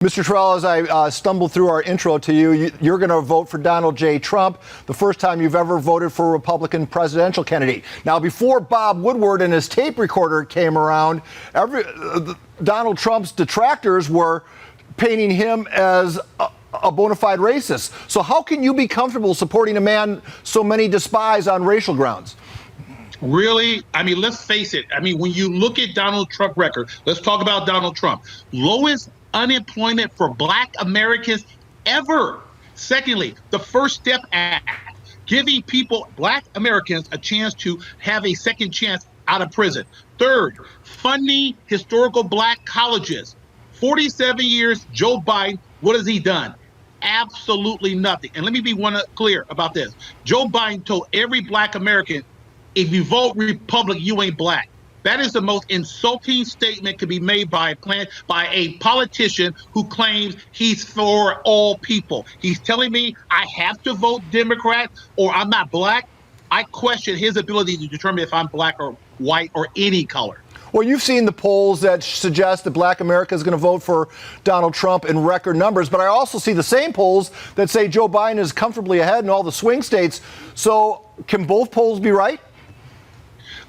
Mr. Terrell, as I stumbled through our intro to you, you're going to vote for Donald J. Trump, the first time you've ever voted for a Republican presidential candidate. Now, before Bob Woodward and his tape recorder came around, Donald Trump's detractors were painting him as a bona fide racist. So how can you be comfortable supporting a man so many despise on racial grounds? Really? I mean, let's face it. I mean, when you look at Donald Trump's record, let's talk about Donald Trump. Lowest unemployment for Black Americans ever. Secondly, the First Step Act, giving people, Black Americans, a chance to have a second chance out of prison. Third, funding historical Black colleges. 47 years, Joe Biden, what has he done? Absolutely nothing. And let me be clear about this. Joe Biden told every Black American, if you vote Republican, you ain't Black. That is the most insulting statement to be made by a politician who claims he's for all people. He's telling me I have to vote Democrat or I'm not Black. I question his ability to determine if I'm Black or white or any color. Well, you've seen the polls that suggest that Black America is going to vote for Donald Trump in record numbers, but I also see the same polls that say Joe Biden is comfortably ahead in all the swing states. So can both polls be right?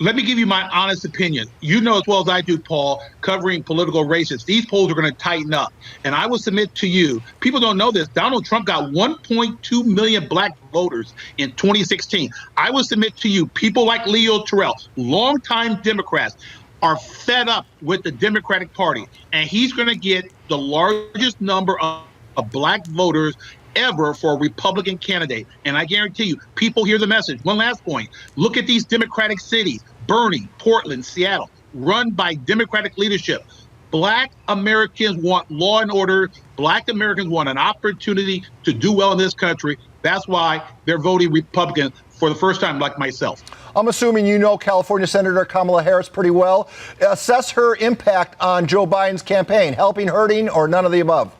Let me give you my honest opinion. You know as well as I do, Paul, covering political races, these polls are going to tighten up. And I will submit to you, people don't know this, Donald Trump got 1.2 million Black voters in 2016. I will submit to you, people like Leo Terrell, longtime Democrats, are fed up with the Democratic Party. And he's going to get the largest number of Black voters ever for a Republican candidate. And I guarantee you, people hear the message. One last point. Look at these Democratic cities, Bernie, Portland, Seattle, run by Democratic leadership. Black Americans want law and order. Black Americans want an opportunity to do well in this country. That's why they're voting Republican for the first time, like myself. I'm assuming you know California Senator Kamala Harris pretty well. Assess her impact on Joe Biden's campaign, helping, hurting, or none of the above.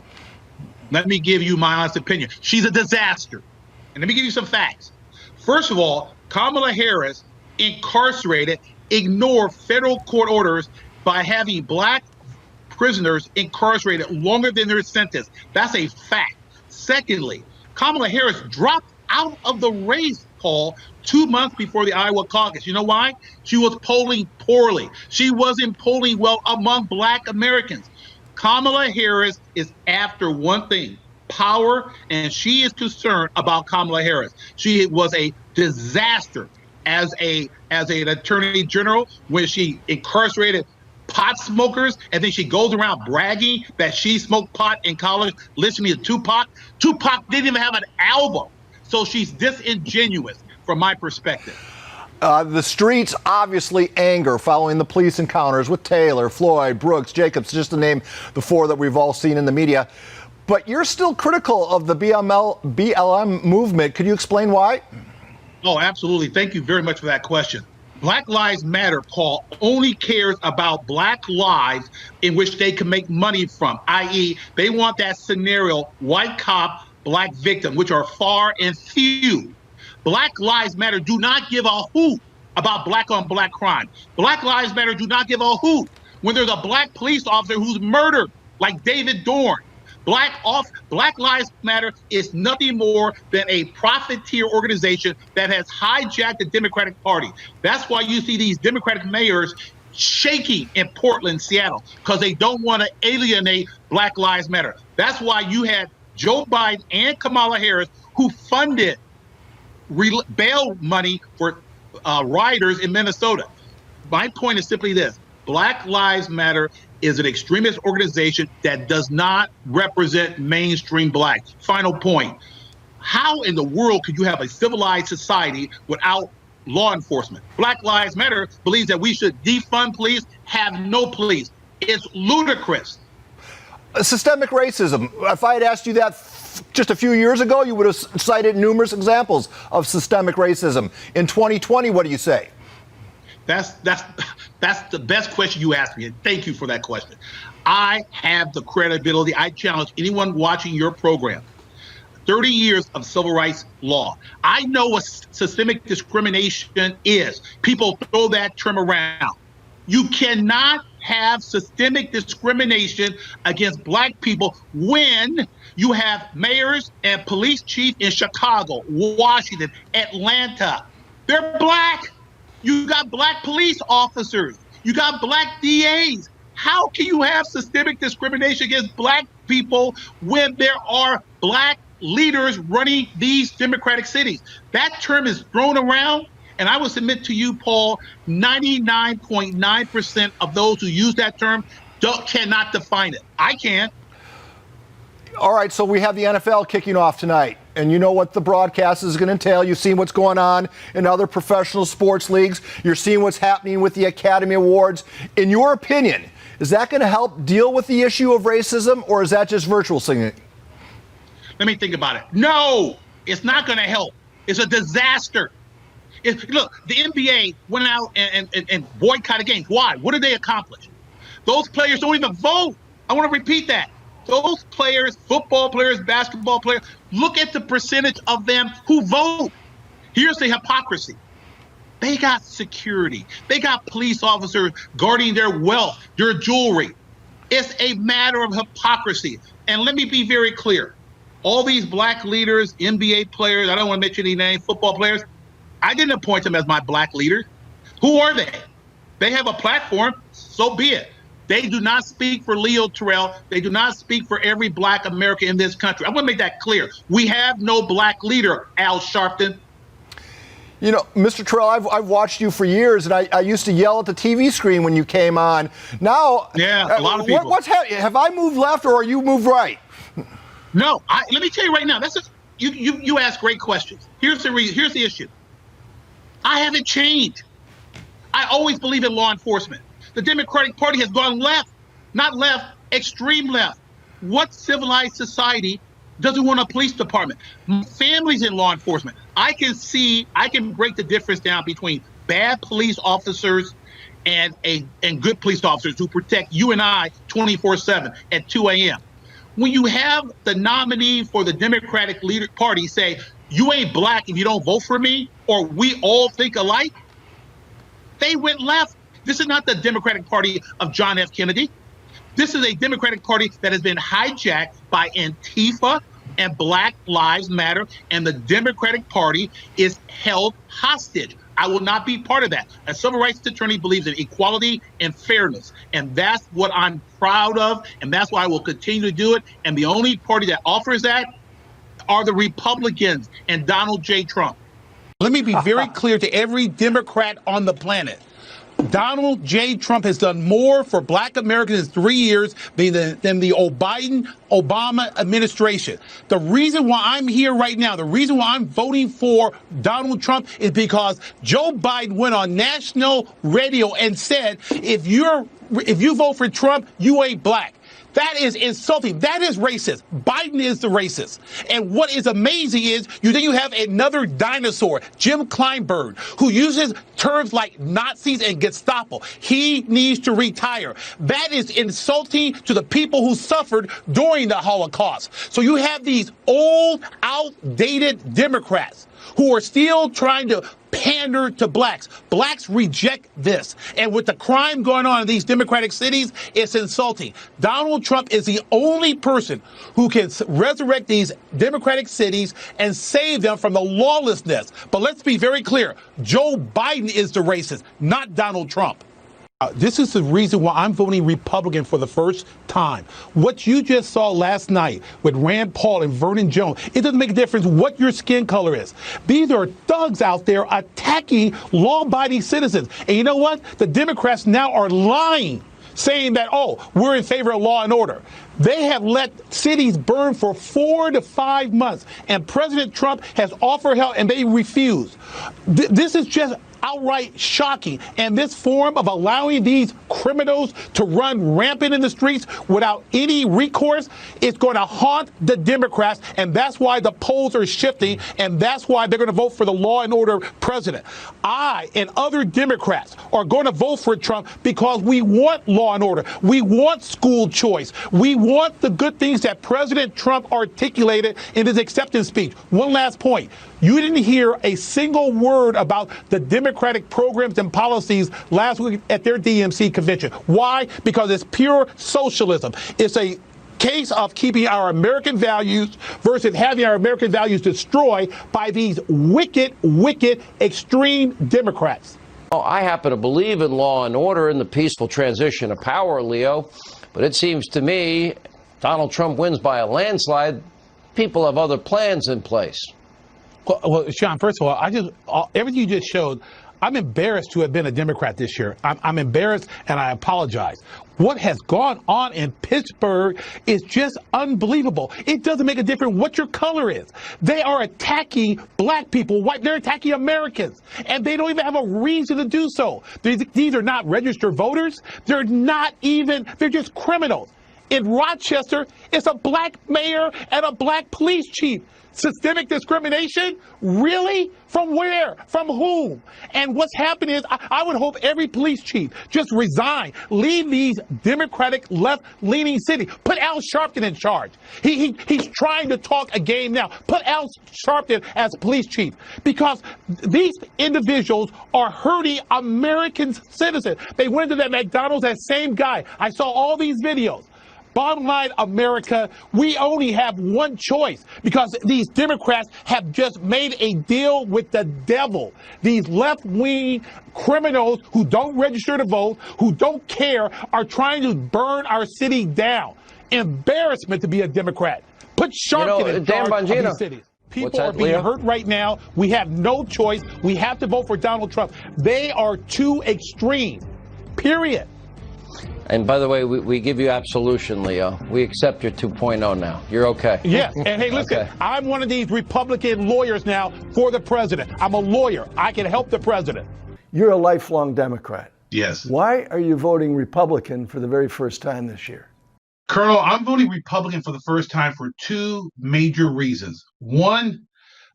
Let me give you my honest opinion. She's a disaster. And let me give you some facts. First of all, Kamala Harris incarcerated, ignored federal court orders by having Black prisoners incarcerated longer than their sentence. That's a fact. Secondly, Kamala Harris dropped out of the race, Paul, 2 months before the Iowa caucus. You know why? She was polling poorly. She wasn't polling well among Black Americans. Kamala Harris is after one thing, power, and she is concerned about Kamala Harris. She was a disaster as an attorney general when she incarcerated pot smokers, and then she goes around bragging that she smoked pot in college, listening to Tupac. Tupac didn't even have an album. So she's disingenuous from my perspective. The streets obviously anger following the police encounters with Taylor, Floyd, Brooks, Jacobs, just to name the four that we've all seen in the media. But you're still critical of the BLM movement. Could you explain why? Oh, absolutely. Thank you very much for that question. Black Lives Matter, Paul, only cares about Black lives in which they can make money from, i.e., they want that scenario, white cop, Black victim, which are far and few. Black Lives Matter do not give a hoot about Black on Black crime. Black Lives Matter do not give a hoot when there's a Black police officer who's murdered, like David Dorn. Black Lives Matter is nothing more than a profiteer organization that has hijacked the Democratic Party. That's why you see these Democratic mayors shaking in Portland, Seattle, because they don't want to alienate Black Lives Matter. That's why you had Joe Biden and Kamala Harris who funded bail money for rioters in Minnesota. My point is simply this. Black Lives Matter is an extremist organization that does not represent mainstream Blacks. Final point. How in the world could you have a civilized society without law enforcement? Black Lives Matter believes that we should defund police, have no police. It's ludicrous. Systemic racism. If I had asked you that just a few years ago, you would have cited numerous examples of systemic racism. In 2020, what do you say? That's the best question you asked me, and thank you for that question. I have the credibility. I challenge anyone watching your program. 30 years of civil rights law. I know what systemic discrimination is. People throw that term around. You cannot have systemic discrimination against black people when you have mayors and police chiefs in Chicago, Washington, Atlanta. They're black. You got black police officers. You got black DAs. How can you have systemic discrimination against black people when there are black leaders running these democratic cities? That term is thrown around. And I will submit to you, Paul, 99.9% of those who use that term cannot define it. I can. All right, so we have the NFL kicking off tonight, and you know what the broadcast is going to entail. You've seen what's going on in other professional sports leagues. You're seeing what's happening with the Academy Awards. In your opinion, is that going to help deal with the issue of racism, or is that just virtual signaling? Let me think about it. No, it's not going to help. It's a disaster. Look, the NBA went out and boycotted games. Why? What did they accomplish? Those players don't even vote. I want to repeat that. Those players, football players, basketball players, look at the percentage of them who vote. Here's the hypocrisy. They got security. They got police officers guarding their wealth, their jewelry. It's a matter of hypocrisy. And let me be very clear. All these black leaders, NBA players, I don't want to mention any names, football players, I didn't appoint them as my black leaders. Who are they? They have a platform, so be it. They do not speak for Leo Terrell. They do not speak for every black American in this country. I want to make that clear. We have no black leader, Al Sharpton. You know, Mr. Terrell, I've watched you for years, and I used to yell at the TV screen when you came on. Now, yeah, a lot of people. What's happening? Have I moved left, or are you moved right? No, let me tell you right now. You ask great questions. Here's the issue. I haven't changed. I always believe in law enforcement. The Democratic Party has gone left, not left, extreme left. What civilized society doesn't want a police department? Families in law enforcement. I can break the difference down between bad police officers and good police officers who protect you and I 24/7 at 2 a.m. When you have the nominee for the Democratic Party say, you ain't black if you don't vote for me, or we all think alike, they went left. This is not the Democratic Party of John F. Kennedy. This is a Democratic Party that has been hijacked by Antifa and Black Lives Matter, and the Democratic Party is held hostage. I will not be part of that. A civil rights attorney believes in equality and fairness, and that's what I'm proud of, and that's why I will continue to do it. And the only party that offers that are the Republicans and Donald J. Trump. Let me be very clear to every Democrat on the planet. Donald J. Trump has done more for black Americans in 3 years than the Obama administration. The reason why I'm here right now, the reason why I'm voting for Donald Trump is because Joe Biden went on national radio and said, if you vote for Trump, you ain't black. That is insulting. That is racist. Biden is the racist. And what is amazing is you have another dinosaur, Jim Kleinberg, who uses terms like Nazis and Gestapo. He needs to retire. That is insulting to the people who suffered during the Holocaust. So you have these old, outdated Democrats who are still trying to pander to blacks. Blacks reject this. And with the crime going on in these Democratic cities, it's insulting. Donald Trump is the only person who can resurrect these Democratic cities and save them from the lawlessness. But let's be very clear. Joe Biden is the racist, not Donald Trump. This is the reason why I'm voting Republican for the first time. What you just saw last night with Rand Paul and Vernon Jones, it doesn't make a difference what your skin color is. These are thugs out there attacking law-abiding citizens. And you know what? The Democrats now are lying, saying that, oh, we're in favor of law and order. They have let cities burn for 4 to 5 months, and President Trump has offered help, and they refuse. This is just outright shocking. And this form of allowing these criminals to run rampant in the streets without any recourse is going to haunt the Democrats. And that's why the polls are shifting. And that's why they're going to vote for the law and order president. I and other Democrats are going to vote for Trump because we want law and order. We want school choice. We want the good things that President Trump articulated in his acceptance speech. One last point. You didn't hear a single word about the Democratic programs and policies last week at their DMC convention. Why? Because it's pure socialism. It's a case of keeping our American values versus having our American values destroyed by these wicked, wicked, extreme Democrats. Oh, I happen to believe in law and order and the peaceful transition of power, Leo, but it seems to me Donald Trump wins by a landslide. People have other plans in place. Well, Sean, first of all, everything you just showed, I'm embarrassed to have been a Democrat this year. I'm embarrassed, and I apologize. What has gone on in Pittsburgh is just unbelievable. It doesn't make a difference what your color is. They are attacking black people, white. They're attacking Americans, and they don't even have a reason to do so. These are not registered voters. They're just criminals. In Rochester, it's a black mayor and a black police chief. Systemic discrimination? Really? From where? From whom? And what's happening is I would hope every police chief just resign, leave these Democratic left-leaning cities. Put Al Sharpton in charge. He's trying to talk a game now. Put Al Sharpton as police chief because these individuals are hurting American citizens. They went into that McDonald's, that same guy. I saw all these videos. Bottom line, America, we only have one choice because these Democrats have just made a deal with the devil. These left-wing criminals who don't register to vote, who don't care, are trying to burn our city down. Embarrassment to be a Democrat. Put Sharpton in charge of these cities. People are being hurt right now. We have no choice. We have to vote for Donald Trump. They are too extreme, period. And by the way, we give you absolution, Leo. We accept your 2.0 now. You're okay. Yes. And hey, listen, okay. I'm one of these Republican lawyers now for the president. I'm a lawyer. I can help the president. You're a lifelong Democrat. Yes. Why are you voting Republican for the very first time this year? Colonel, I'm voting Republican for the first time for two major reasons. One,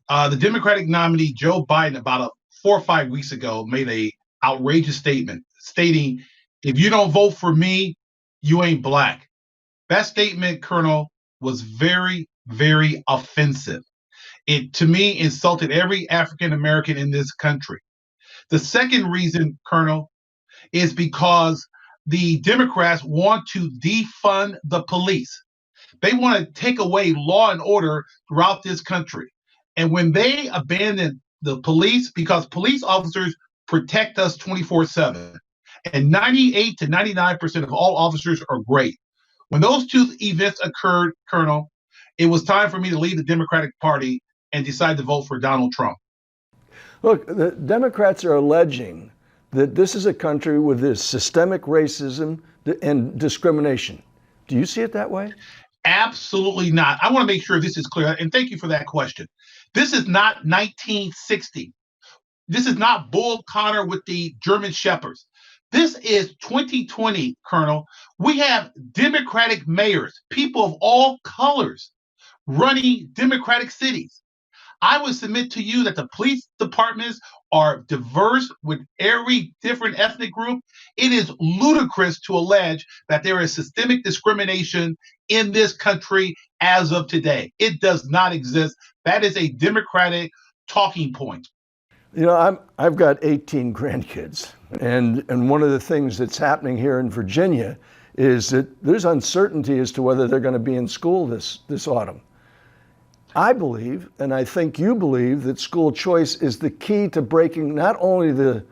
the Democratic nominee, Joe Biden, about 4 or 5 weeks ago, made a outrageous statement stating, if you don't vote for me, you ain't black. That statement, Colonel, was very, very offensive. It, to me, insulted every African American in this country. The second reason, Colonel, is because the Democrats want to defund the police. They want to take away law and order throughout this country. And when they abandon the police, because police officers protect us 24/7, and 98 to 99% of all officers are great. When those two events occurred, Colonel, it was time for me to leave the Democratic Party and decide to vote for Donald Trump. Look, the Democrats are alleging that this is a country with this systemic racism and discrimination. Do you see it that way? Absolutely not. I want to make sure this is clear, and thank you for that question. This is not 1960. This is not Bull Connor with the German Shepherds. This is 2020, Colonel. We have Democratic mayors, people of all colors, running Democratic cities. I would submit to you that the police departments are diverse with every different ethnic group. It is ludicrous to allege that there is systemic discrimination in this country as of today. It does not exist. That is a Democratic talking point. You know, I've got 18 grandkids, and one of the things that's happening here in Virginia is that there's uncertainty as to whether they're going to be in school this autumn. I believe, and I think you believe, that school choice is the key to breaking not only the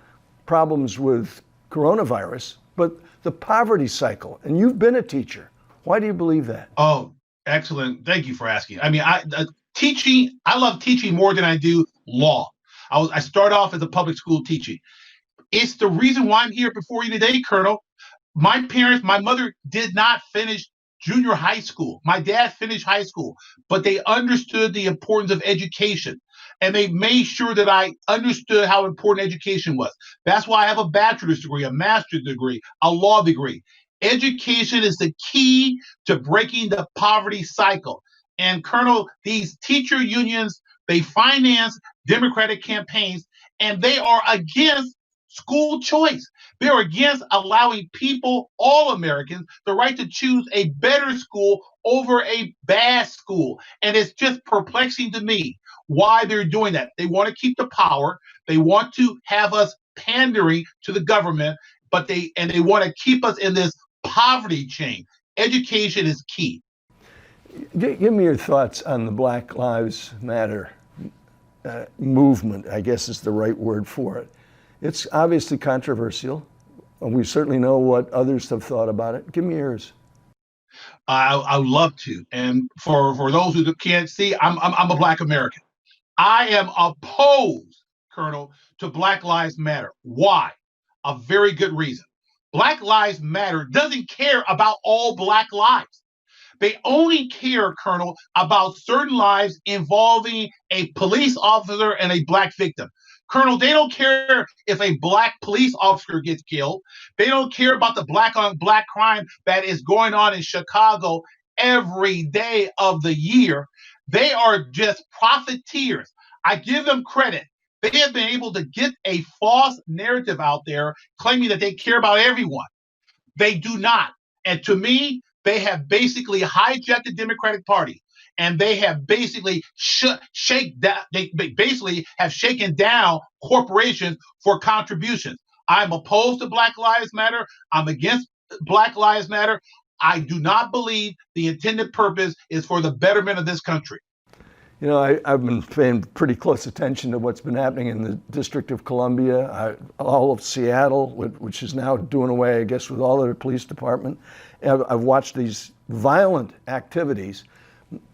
problems with coronavirus, but the poverty cycle. And you've been a teacher. Why do you believe that? Oh, excellent. Thank you for asking. I mean, I love teaching more than I do law. I started off as a public school teaching. It's the reason why I'm here before you today, Colonel. My parents, my mother did not finish junior high school. My dad finished high school, but they understood the importance of education. And they made sure that I understood how important education was. That's why I have a bachelor's degree, a master's degree, a law degree. Education is the key to breaking the poverty cycle. And Colonel, these teacher unions, they finance Democratic campaigns, and they are against school choice. They're against allowing people, all Americans, the right to choose a better school over a bad school. And it's just perplexing to me. why they're doing that. They want to keep the power. They want to have us pandering to the government, but they want to keep us in this poverty chain. Education is key. Give me your thoughts on the Black Lives Matter movement, I guess is the right word for it. It's obviously controversial, and we certainly know what others have thought about it. Give me yours. I would love to. And for those who can't see, I'm a Black American. I am opposed, Colonel, to Black Lives Matter. Why? A very good reason. Black Lives Matter doesn't care about all Black lives. They only care, Colonel, about certain lives involving a police officer and a Black victim. Colonel, they don't care if a Black police officer gets killed. They don't care about the Black on Black crime that is going on in Chicago every day of the year. They are just profiteers. I give them credit. They have been able to get a false narrative out there claiming that they care about everyone. They do not. And to me, they have basically hijacked the Democratic Party, and they have basically basically have shaken down corporations for contributions. I'm opposed to Black Lives Matter. I'm against Black Lives Matter. I do not believe the intended purpose is for the betterment of this country. You know, I've been paying pretty close attention to what's been happening in the District of Columbia, all of Seattle, which is now doing away, I guess, with all their police department. I've watched these violent activities.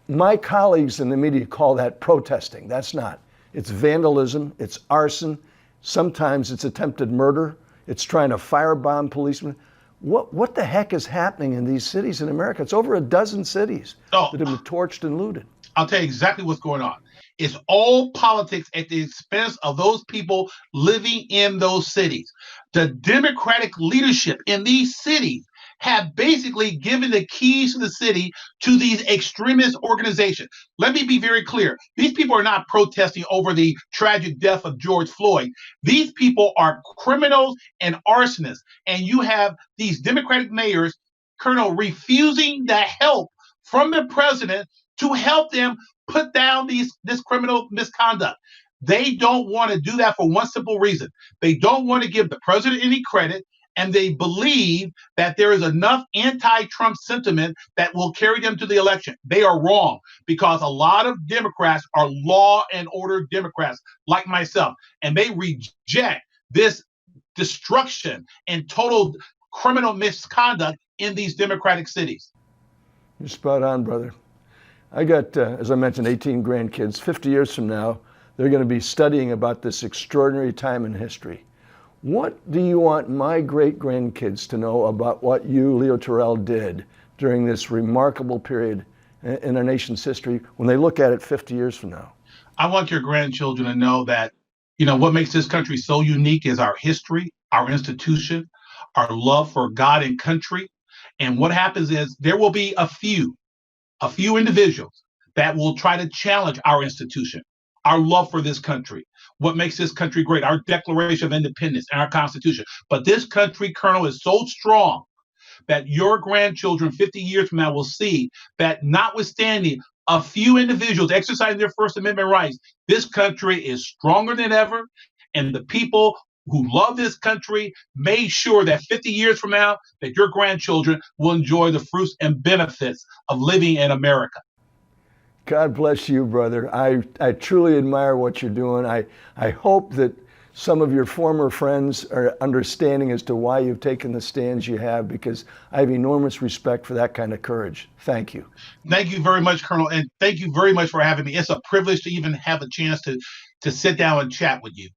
My colleagues in the media call that protesting. That's not. It's vandalism, it's arson, sometimes it's attempted murder, it's trying to firebomb policemen. What the heck is happening in these cities in America? It's over a dozen cities that have been torched and looted. I'll tell you exactly what's going on. It's all politics at the expense of those people living in those cities. The Democratic leadership in these cities have basically given the keys to the city to these extremist organizations. Let me be very clear. These people are not protesting over the tragic death of George Floyd. These people are criminals and arsonists. And you have these Democratic mayors, Colonel, refusing the help from the president to help them put down this criminal misconduct. They don't want to do that for one simple reason. They don't want to give the president any credit, and they believe that there is enough anti-Trump sentiment that will carry them to the election. They are wrong, because a lot of Democrats are law and order Democrats like myself, and they reject this destruction and total criminal misconduct in these Democratic cities. You're spot on, brother. I got, as I mentioned, 18 grandkids. 50 years from now, they're going to be studying about this extraordinary time in history. What do you want my great-grandkids to know about what you, Leo Terrell, did during this remarkable period in our nation's history when they look at it 50 years from now? I want your grandchildren to know that, you know, what makes this country so unique is our history, our institution, our love for God and country. And what happens is there will be a few individuals that will try to challenge our institution, our love for this country, what makes this country great, our Declaration of Independence and our Constitution. But this country, Colonel, is so strong that your grandchildren 50 years from now will see that, notwithstanding a few individuals exercising their First Amendment rights, this country is stronger than ever. And the people who love this country made sure that 50 years from now, that your grandchildren will enjoy the fruits and benefits of living in America. God bless you, brother. I truly admire what you're doing. I hope that some of your former friends are understanding as to why you've taken the stands you have, because I have enormous respect for that kind of courage. Thank you. Thank you very much, Colonel, and thank you very much for having me. It's a privilege to even have a chance to sit down and chat with you.